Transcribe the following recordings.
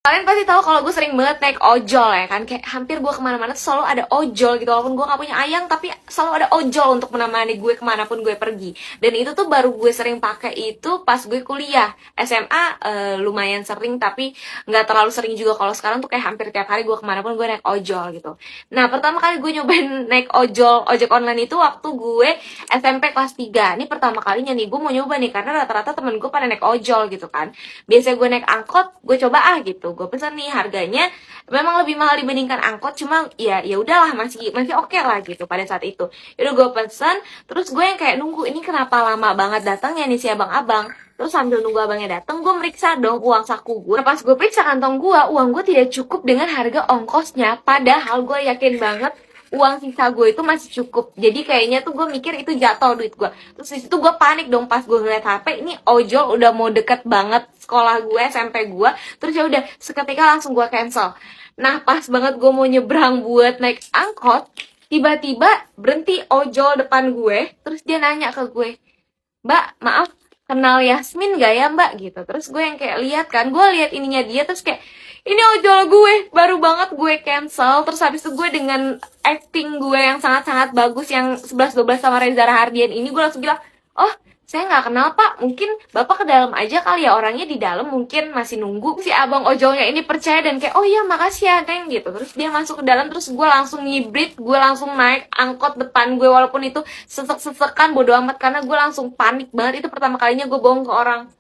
Kalian pasti tahu kalau gue sering banget naik ojol ya kan, kayak hampir gue kemana-mana tuh selalu ada ojol gitu, walaupun gue gak punya ayang tapi selalu ada ojol untuk menemani gue kemanapun gue pergi. Dan itu tuh baru gue sering pakai itu pas gue kuliah. SMA lumayan sering tapi nggak terlalu sering juga. Kalau sekarang tuh kayak hampir tiap hari gue kemanapun gue naik ojol gitu. Nah pertama kali gue nyobain naik ojek online itu waktu gue SMP kelas 3. Ini pertama kalinya nih gue mau nyoba nih, karena rata-rata temen gue pada naik ojol gitu kan. Biasanya gue naik angkot, gue coba gitu, gue pesan nih, harganya memang lebih mahal dibandingkan angkot, cuma ya udahlah, masih oke lah gitu pada saat itu. Yaudah gue pesan, terus gue yang kayak nunggu, ini kenapa lama banget datangnya nih si abang-abang. Terus sambil nunggu abangnya datang, gue meriksa dong uang saku gue. Nah, pas gue periksa kantong gue, uang gue tidak cukup dengan harga ongkosnya, padahal gue yakin banget uang sisa gue itu masih cukup. Jadi kayaknya tuh gue mikir itu jatuh duit gue. Terus disitu gue panik dong pas gue ngeliat HP, ini ojol udah mau deket banget sekolah gue, SMP gue. Terus ya udah seketika langsung gue cancel. Nah pas banget gue mau nyebrang buat naik angkot, tiba-tiba berhenti ojol depan gue. Terus dia nanya ke gue, "Mbak, maaf, kenal Yasmin gak ya mbak?" gitu. Terus gue yang kayak lihat kan, gue lihat ininya dia, terus kayak ini ojol gue, baru banget gue cancel. Terus habis itu gue dengan acting gue yang sangat-sangat bagus, yang 11-12 sama Reza Rahardian ini, gue langsung bilang, "Oh, saya nggak kenal pak, mungkin bapak ke dalam aja kali ya, orangnya di dalam mungkin masih nunggu." Si abang ojolnya ini percaya dan kayak, "Oh iya makasih ya neng," gitu. Terus dia masuk ke dalam, terus gue langsung ngibrit, gue langsung naik angkot depan gue, walaupun itu sesek-sesekan bodo amat, karena gue langsung panik banget. Itu pertama kalinya gue bohong ke orang.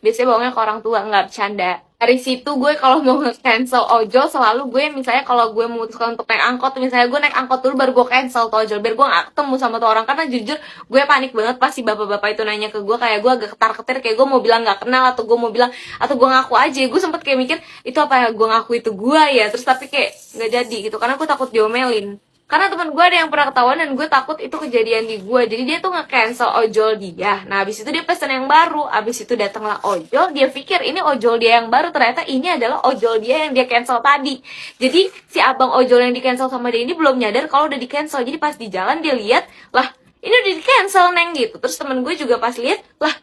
Biasanya bohongnya ke orang tua, nggak bercanda. Dari situ gue kalau mau cancel ojol, selalu gue misalnya kalau gue memutuskan untuk naik angkot, misalnya gue naik angkot dulu baru gue cancel tuh ojol, biar gue gak ketemu sama tuh orang. Karena jujur gue panik banget pas si bapak-bapak itu nanya ke gue, kayak gue agak ketar-ketir, kayak gue mau bilang gak kenal, atau gue mau bilang, atau gue ngaku aja. Gue sempet kayak mikir, itu apa ya, gue ngaku itu gue ya, terus tapi kayak gak jadi gitu, karena gue takut diomelin. Karena teman gue ada yang pernah ketahuan dan gue takut itu kejadian di gue. Jadi dia tuh nge-cancel ojol dia. Nah abis itu dia pesen yang baru. Abis itu datanglah ojol. Dia pikir ini ojol dia yang baru. Ternyata ini adalah ojol dia yang dia cancel tadi. Jadi si abang ojol yang di cancel sama dia ini belum nyadar kalau udah di cancel. Jadi pas di jalan dia lihat, lah ini udah di cancel neng gitu. Terus temen gue juga pas lihat, lah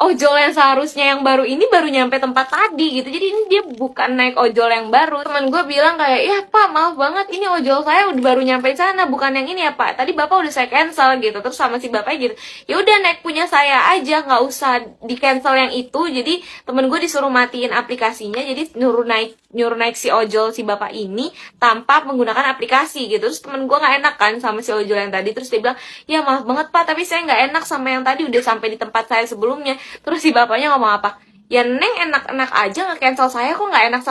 ojol yang seharusnya yang baru ini baru nyampe tempat tadi gitu. Jadi ini dia bukan naik ojol yang baru. Teman gue bilang kayak, "Ya pak, maaf banget, ini ojol saya udah baru nyampe sana, bukan yang ini ya pak. Tadi bapak udah saya cancel," gitu. Terus sama si bapaknya gitu, "Ya udah naik punya saya aja, nggak usah di cancel yang itu." Jadi temen gue disuruh matiin aplikasinya, jadi nyuruh naik si ojol si bapak ini tanpa menggunakan aplikasi gitu. Terus temen gue nggak enak kan sama si ojol yang tadi. Terus dia bilang, "Ya maaf banget pak, tapi saya nggak enak sama yang tadi, udah sampai di tempat saya sebelumnya." Terus si bapaknya ngomong apa? "Ya neng enak-enak aja nge-cancel saya, kok nggak enak sama